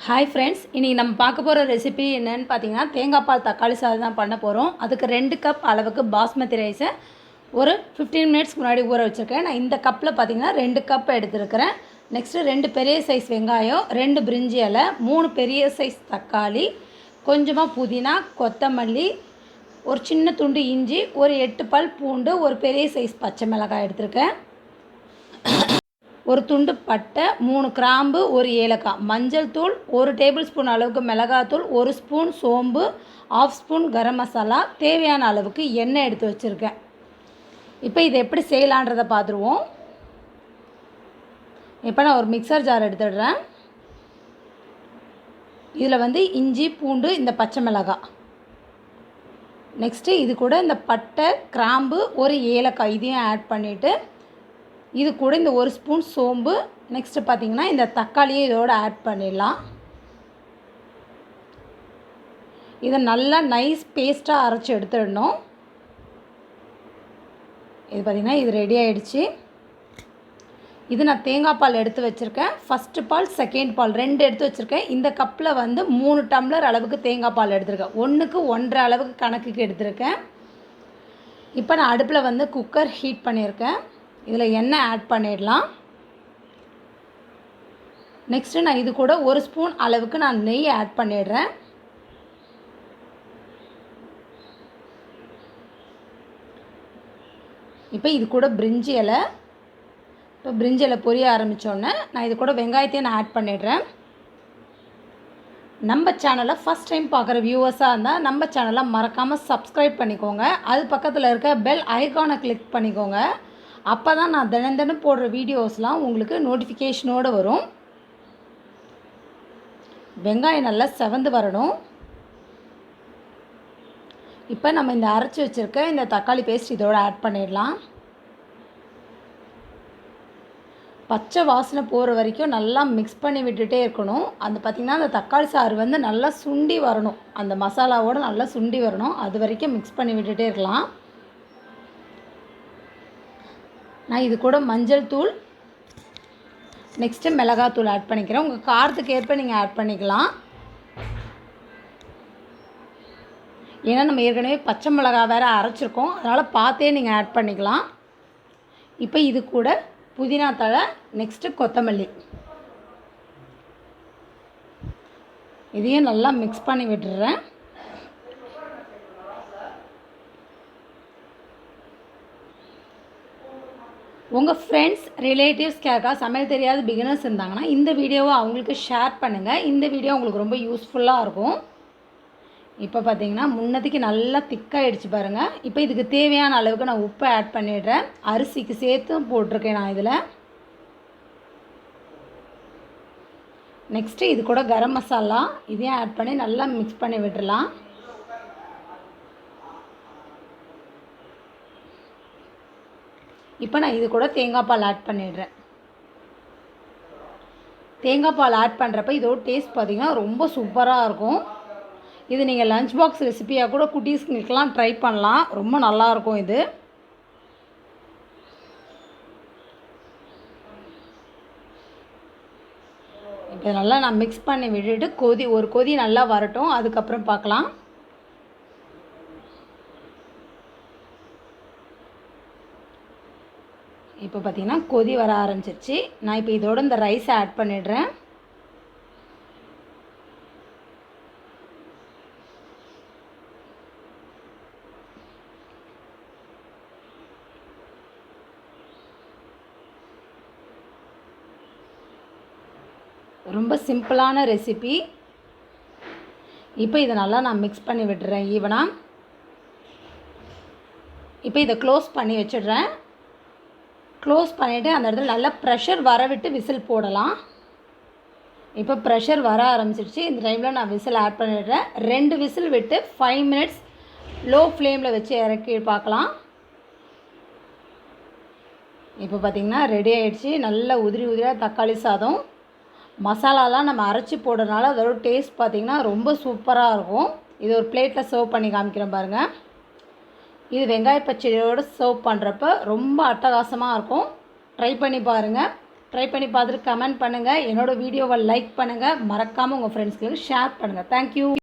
Hi friends, இன்றைக்கி நம்ம பார்க்க போகிற ரெசிபி என்னென்னு பார்த்தீங்கன்னா தேங்காய் பால் தக்காளி சாதம் தான் பண்ண போகிறோம். அதுக்கு 2 கப் அளவுக்கு பாஸ்மதி ரைஸை ஒரு 15 மினிட்ஸ்க்கு முன்னாடி ஊற வச்சுருக்கேன். நான் இந்த கப்பில் பார்த்தீங்கன்னா 2 கப் எடுத்துருக்கிறேன். நெக்ஸ்ட்டு 2 பெரிய சைஸ் வெங்காயம், 2 பிரிஞ்சி இலை, 3 பெரிய சைஸ் தக்காளி, கொஞ்சமாக புதினா, கொத்தமல்லி, ஒரு சின்ன துண்டு இஞ்சி, ஒரு 8 பல் பூண்டு, ஒரு பெரிய சைஸ் பச்சை மிளகாய் எடுத்திருக்கேன். ஒரு துண்டு பட்டை, 3 கிராம்பு, ஒரு ஏலக்காய், மஞ்சள் தூள், 1 டேபிள் ஸ்பூன் அளவுக்கு மிளகாத்தூள், 1 ஸ்பூன் சோம்பு, 1/2 ஸ்பூன் கரம் மசாலா, தேவையான அளவுக்கு எண்ணெய் எடுத்து வச்சுருக்கேன். இப்போ இதை எப்படி செய்யலான்றதை பார்த்துருவோம். இப்போ நான் ஒரு மிக்சர் ஜார் எடுத்துடுறேன். இதில் இஞ்சி, பூண்டு, இந்த பச்சை மிளகாய், நெக்ஸ்ட்டு இது கூட இந்த பட்டை, கிராம்பு, ஒரு ஏலக்காய் இதையும் ஆட் பண்ணிவிட்டு இது கூட இந்த 1 ஸ்பூன் சோம்பு, நெக்ஸ்ட்டு பார்த்திங்கன்னா இந்த தக்காளியை இதோடு ஆட் பண்ணிடலாம். இதை நல்லா நைஸ் பேஸ்ட்டாக அரைச்சி எடுத்துடணும். இது பார்த்திங்கன்னா இது ரெடி ஆகிடுச்சு. இது நான் தேங்காய் பால் எடுத்து வச்சுருக்கேன். ஃபஸ்ட்டு பால், செகண்ட் பால் 2 எடுத்து வச்சுருக்கேன். இந்த கப்பில் 3 டம்ளர் அளவுக்கு தேங்காய் பால் எடுத்துருக்கேன். 1க்கு 1.5 அளவுக்கு கணக்குக்கு எடுத்துருக்கேன். இப்போ நான் அடுப்பில் குக்கர் ஹீட் பண்ணியிருக்கேன். இதில் எண்ணெய் ஆட் பண்ணிடலாம். நெக்ஸ்ட்டு நான் இது கூட 1 ஸ்பூன் அளவுக்கு நான் நெய் ஆட் பண்ணிடுறேன். இப்போ இது கூட பிரிஞ்சி இலை, இப்போ பிரிஞ்சி இலை பொரிய ஆரம்பித்தோன்னே நான் இது கூட வெங்காயத்தையும் நான் ஆட் பண்ணிடுறேன். நம்ம சேனலை ஃபஸ்ட் டைம் பார்க்குற வியூவர்ஸாக இருந்தால் நம்ம சேனலை மறக்காமல் சப்ஸ்கிரைப் பண்ணிக்கோங்க. அது பக்கத்தில் இருக்க பெல் ஐக்கானை கிளிக் பண்ணிக்கோங்க. அப்போ தான் நான் தினம் போடுற வீடியோஸ்லாம் உங்களுக்கு நோட்டிஃபிகேஷனோடு வரும். வெங்காயம் நல்லா செவந்து வரணும். இப்போ நம்ம இந்த அரைச்சி வச்சுருக்க இந்த தக்காளி பேஸ்ட் இதோடு ஆட் பண்ணிடலாம். பச்சை வாசனை போகிற வரைக்கும் நல்லா மிக்ஸ் பண்ணி விட்டுட்டே இருக்கணும். பார்த்திங்கன்னா அந்த தக்காளி சாறு நல்லா சுண்டி வரணும், அந்த மசாலாவோடு நல்லா சுண்டி வரணும். அது வரைக்கும் மிக்ஸ் பண்ணி விட்டுட்டே இருக்கலாம். நான் இது கூட மஞ்சள் தூள், நெக்ஸ்ட்டு மிளகாத்தூள் ஆட் பண்ணிக்கிறேன். உங்கள் காரத்துக்கு ஏற்ப நீங்கள் ஆட் பண்ணிக்கலாம். ஏன்னா நம்ம ஏற்கனவே பச்சை மிளகா வேறு அரைச்சிருக்கோம், அதனால் பார்த்தே நீங்கள் ஆட் பண்ணிக்கலாம். இப்போ இது கூட புதினா தழை, நெக்ஸ்ட்டு கொத்தமல்லி, இதையும் நல்லா மிக்ஸ் பண்ணி விட்டுறேன். உங்கள் ஃப்ரெண்ட்ஸ், ரிலேட்டிவ்ஸ் யாருக்கா சமையல் தெரியாத பிகினர்ஸ் இருந்தாங்கன்னா இந்த வீடியோவை அவங்களுக்கு ஷேர் பண்ணுங்கள். இந்த வீடியோ உங்களுக்கு ரொம்ப யூஸ்ஃபுல்லாக இருக்கும். இப்போ பார்த்திங்கன்னா முன்னத்துக்கு நல்லா திக்காகிடுச்சு பாருங்கள். இப்போ இதுக்கு தேவையான அளவுக்கு நான் உப்பை ஆட் பண்ணிடுறேன். அரிசிக்கு சேர்த்து போட்டிருக்கேன் நான் இதில். நெக்ஸ்ட்டு இது கூட கரம் மசாலா இதையும் ஆட் பண்ணி நல்லா மிக்ஸ் பண்ணி விட்டுடலாம். இப்போ நான் இது கூட தேங்காய் பால் ஆட் பண்ணிடுறேன். தேங்காய் பால் ஆட் பண்ணுறப்ப இதோட டேஸ்ட் பார்த்திங்கன்னா ரொம்ப சூப்பராக இருக்கும். இது நீங்கள் லஞ்ச் பாக்ஸ் ரெசிபியாக கூட குட்டீஸ்களுக்கெலாம் ட்ரை பண்ணலாம். ரொம்ப நல்லாயிருக்கும் இது. இப்போ நல்லா நான் மிக்ஸ் பண்ணி விட்டுட்டு ஒரு கொதி நல்லா வரட்டும், அதுக்கப்புறம் பார்க்கலாம். இப்போ பார்த்திங்கன்னா கொதி வர ஆரம்பிச்சிருச்சு. நான் இப்போ இதோட இந்த ரைஸை ஆட் பண்ணிடுறேன். ரொம்ப சிம்பிளான ரெசிபி. இப்போ இதை நல்லா நான் மிக்ஸ் பண்ணி விட்டுறேன் ஈவனாக. இப்போ இதை க்ளோஸ் பண்ணி வச்சிடுறேன். க்ளோஸ் பண்ணிவிட்டு அந்த இடத்துல நல்லா ப்ரெஷர் வர விட்டு விசில் போடலாம். இப்போ ப்ரெஷர் வர ஆரம்பிச்சிடுச்சு. இந்த டைமில் நான் விசில் ஆட் பண்ணிடுறேன். 2 விசில் விட்டு 5 மினிட்ஸ் லோ ஃப்ளேமில் வச்சு இறக்கி பார்க்கலாம். இப்போ பார்த்திங்கன்னா ரெடி ஆகிடுச்சு. நல்லா உதிரி உதிரியாக தக்காளி சாதம். மசாலாலாம் நம்ம அரைச்சி போடுறதுனால அதோட டேஸ்ட் பார்த்திங்கன்னா ரொம்ப சூப்பராக இருக்கும். இது ஒரு பிளேட்டில் சர்வ் பண்ணி காமிக்கிறேன் பாருங்கள். இது வெங்காய பச்சடியோடு சர்வ் பண்ணுறப்ப ரொம்ப அட்டகாசமாக இருக்கும். ட்ரை பண்ணி பாருங்கள். ட்ரை பண்ணி பார்த்துட்டு கமெண்ட் பண்ணுங்கள். என்னோடய வீடியோவை லைக் பண்ணுங்கள். மறக்காமல் உங்கள் ஃப்ரெண்ட்ஸ்களுக்கு ஷேர் பண்ணுங்கள். தேங்க்யூ.